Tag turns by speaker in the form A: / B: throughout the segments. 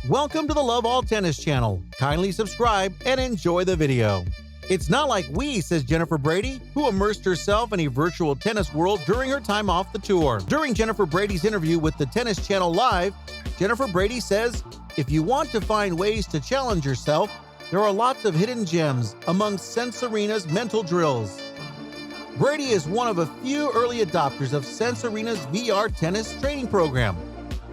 A: Welcome to the Love All Tennis channel. Kindly subscribe and enjoy the video. It's not like we, says Jennifer Brady, who immersed herself in a virtual tennis world during her time off the tour. During Jennifer Brady's interview with the Tennis Channel Live, Jennifer Brady says, if you want to find ways to challenge yourself, there are lots of hidden gems among Sense Arena's mental drills. Brady is one of a few early adopters of Sense Arena's VR tennis training program,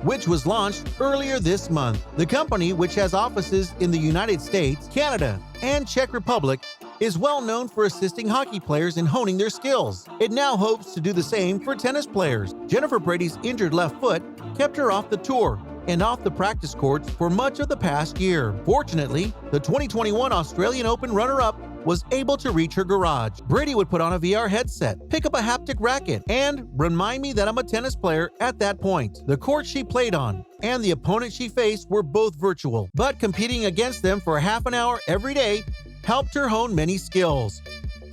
A: which was launched earlier this month. The company, which has offices in the United States, Canada, and Czech Republic, is well known for assisting hockey players in honing their skills. It now hopes to do the same for tennis players. Jennifer Brady's injured left foot kept her off the tour and off the practice courts for much of the past year. Fortunately, the 2021 Australian Open runner-up was able to reach her garage. Brady would put on a VR headset, pick up a haptic racket, and remind me that I'm a tennis player at that point. The court she played on and the opponent she faced were both virtual, but competing against them for half an hour every day helped her hone many skills,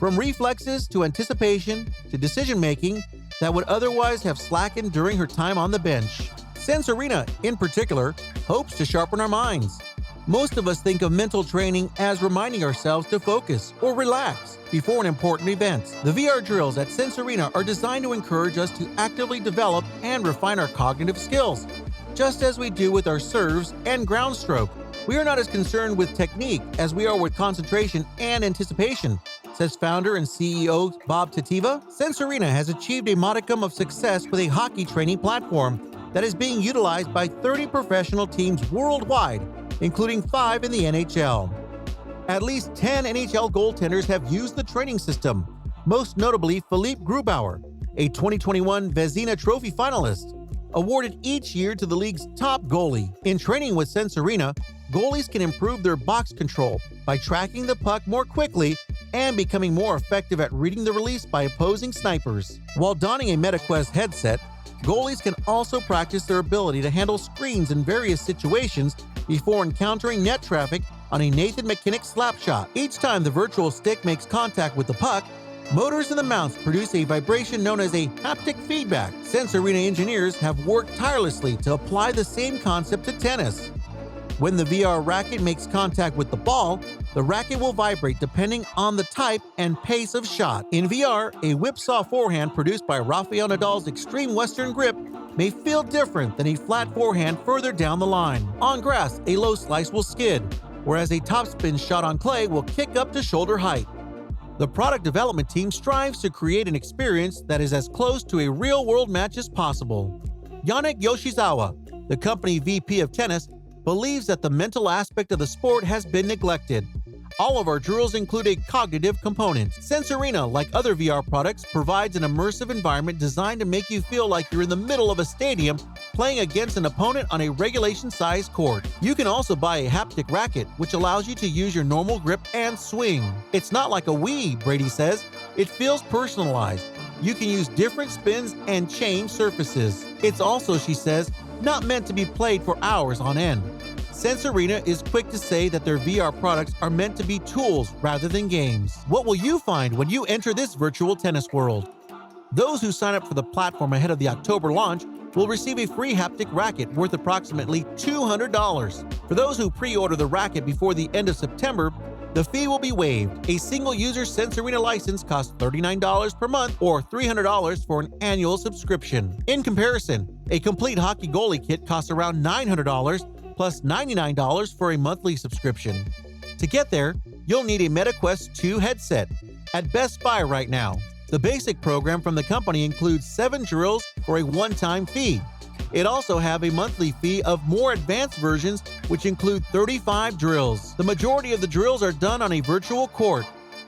A: from reflexes to anticipation to decision-making that would otherwise have slackened during her time on the bench. Sense Arena, in particular, hopes to sharpen our minds. Most of us think of mental training as reminding ourselves to focus or relax before an important event. The VR drills at Sense Arena are designed to encourage us to actively develop and refine our cognitive skills, just as we do with our serves and ground stroke. We are not as concerned with technique as we are with concentration and anticipation, says founder and CEO Bob Tativa. Sense Arena has achieved a modicum of success with a hockey training platform that is being utilized by 30 professional teams worldwide, including 5 in the NHL. At least 10 NHL goaltenders have used the training system, most notably Philippe Grubauer, a 2021 Vezina Trophy finalist, awarded each year to the league's top goalie. In training with Sense Arena, goalies can improve their box control by tracking the puck more quickly and becoming more effective at reading the release by opposing snipers. While donning a MetaQuest headset, goalies can also practice their ability to handle screens in various situations before encountering net traffic on a Nathan MacKinnon slap shot. Each time the virtual stick makes contact with the puck, motors in the mounts produce a vibration known as a haptic feedback. Sense Arena engineers have worked tirelessly to apply the same concept to tennis. When the VR racket makes contact with the ball, the racket will vibrate depending on the type and pace of shot. In VR, a whipsaw forehand produced by Rafael Nadal's Extreme Western Grip may feel different than a flat forehand further down the line. On grass, a low slice will skid, whereas a topspin shot on clay will kick up to shoulder height. The product development team strives to create an experience that is as close to a real-world match as possible. Yannick Yoshizawa, the company VP of tennis, believes that the mental aspect of the sport has been neglected. All of our drills include a cognitive component. Sense Arena, like other VR products, provides an immersive environment designed to make you feel like you're in the middle of a stadium playing against an opponent on a regulation-sized court. You can also buy a haptic racket, which allows you to use your normal grip and swing. It's not like a Wii, Brady says. It feels personalized. You can use different spins and change surfaces. It's also, she says, not meant to be played for hours on end. Sense Arena is quick to say that their VR products are meant to be tools rather than games. What will you find when you enter this virtual tennis world? Those who sign up for the platform ahead of the October launch will receive a free haptic racket worth approximately $200. For those who pre-order the racket before the end of September, the fee will be waived. A single-user Sense Arena license costs $39 per month or $300 for an annual subscription. In comparison, a complete hockey goalie kit costs around $900 plus $99 for a monthly subscription. To get there, you'll need a MetaQuest 2 headset at Best Buy right now. The basic program from the company includes 7 drills for a one-time fee. It also have a monthly fee of more advanced versions, which include 35 drills. The majority of the drills are done on a virtual court,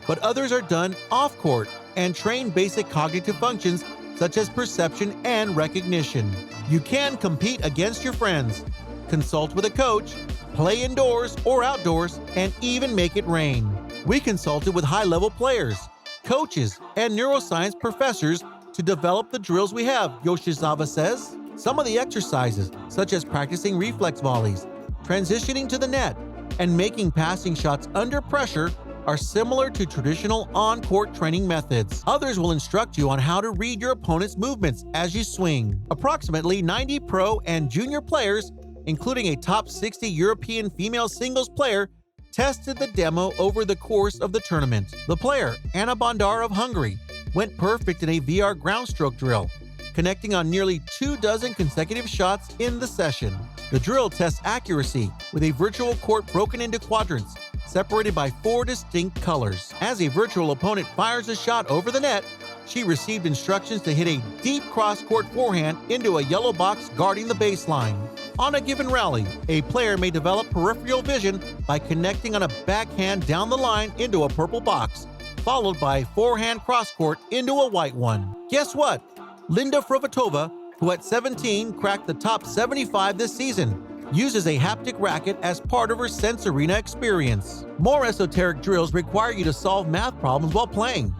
A: but others are done off-court and train basic cognitive functions such as perception and recognition. You can compete against your friends, consult with a coach, play indoors or outdoors, and even make it rain. We consulted with high-level players, coaches, and neuroscience professors to develop the drills we have, Yoshizawa says. Some of the exercises, such as practicing reflex volleys, transitioning to the net, and making passing shots under pressure, are similar to traditional on-court training methods. Others will instruct you on how to read your opponent's movements as you swing. Approximately 90 pro and junior players including a top 60 European female singles player, tested the demo over the course of the tournament. The player, Anna Bondar of Hungary, went perfect in a VR ground stroke drill, connecting on nearly 24 consecutive shots in the session. The drill tests accuracy with a virtual court broken into quadrants, separated by 4 distinct colors. As a virtual opponent fires a shot over the net, she received instructions to hit a deep cross-court forehand into a yellow box guarding the baseline. On a given rally, a player may develop peripheral vision by connecting on a backhand down the line into a purple box, followed by a forehand cross-court into a white one. Guess what? Linda Fruhvirtova, who at 17 cracked the top 75 this season, uses a haptic racket as part of her Sense Arena experience. More esoteric drills require you to solve math problems while playing.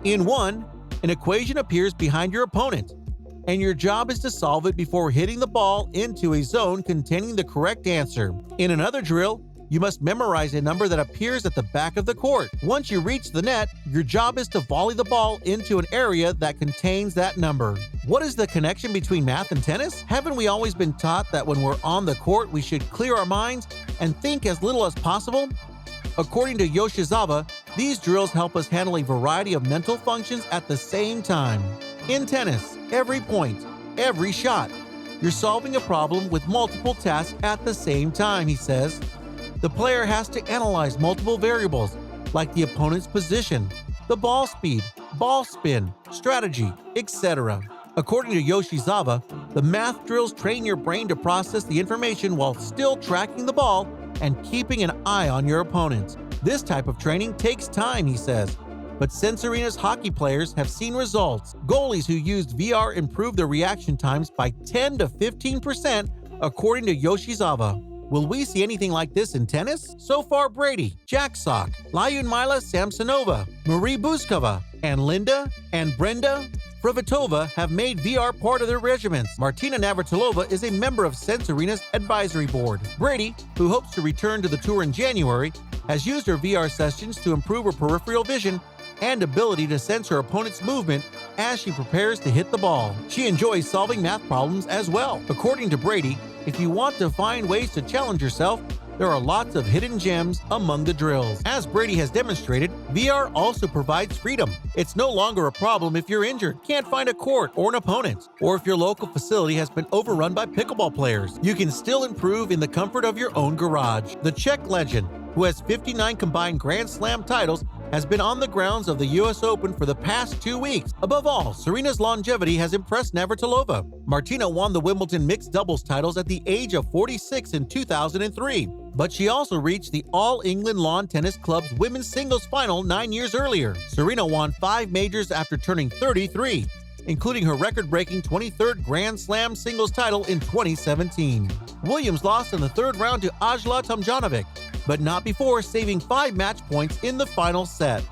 A: In one, an equation appears behind your opponent, and your job is to solve it before hitting the ball into a zone containing the correct answer. In another drill, you must memorize a number that appears at the back of the court. Once you reach the net, your job is to volley the ball into an area that contains that number. What is the connection between math and tennis? Haven't we always been taught that when we're on the court, we should clear our minds and think as little as possible? According to Yoshizawa, these drills help us handle a variety of mental functions at the same time. In tennis, every point, every shot, you're solving a problem with multiple tasks at the same time, he says. The player has to analyze multiple variables, like the opponent's position, the ball speed, ball spin, strategy, etc. According to Yoshizawa, the math drills train your brain to process the information while still tracking the ball and keeping an eye on your opponent. This type of training takes time, he says, but Sense Arena's hockey players have seen results. Goalies who used VR improved their reaction times by 10 to 15%, according to Yoshizawa. Will we see anything like this in tennis? So far, Brady, Jack Sock, Lyudmila Samsonova, Marie Buzkova, and Linda and Brenda Fruhvirtova have made VR part of their regimens. Martina Navratilova is a member of Sense Arena's advisory board. Brady, who hopes to return to the tour in January, has used her VR sessions to improve her peripheral vision and ability to sense her opponent's movement as she prepares to hit the ball. She enjoys solving math problems as well. According to Brady, if you want to find ways to challenge yourself, there are lots of hidden gems among the drills. As Brady has demonstrated, VR also provides freedom. It's no longer a problem if you're injured, can't find a court or an opponent, or if your local facility has been overrun by pickleball players. You can still improve in the comfort of your own garage. The Czech legend, who has 59 combined Grand Slam titles, has been on the grounds of the US Open for the past 2 weeks. Above all, Serena's longevity has impressed Navratilova. Martina won the Wimbledon mixed doubles titles at the age of 46 in 2003, but she also reached the All England Lawn Tennis Club's women's singles final 9 years earlier. Serena won 5 majors after turning 33, including her record-breaking 23rd Grand Slam singles title in 2017. Williams lost in the third round to Ajla Tomljanovic, but not before saving 5 match points in the final set,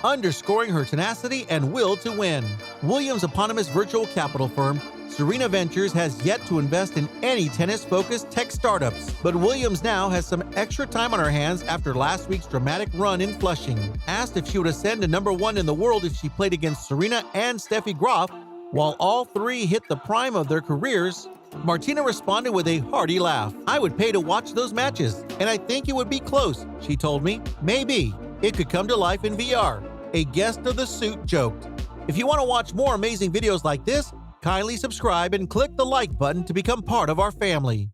A: underscoring her tenacity and will to win. Williams' eponymous virtual capital firm, Serena Ventures, has yet to invest in any tennis-focused tech startups, but Williams now has some extra time on her hands after last week's dramatic run in Flushing. Asked if she would ascend to #1 in the world if she played against Serena and Steffi Graf, while all three hit the prime of their careers, Martina responded with a hearty laugh. "I would pay to watch those matches, and I think it would be close," she told me. "Maybe it could come to life in VR." A guest of the suit joked. If you want to watch more amazing videos like this, kindly subscribe and click the like button to become part of our family.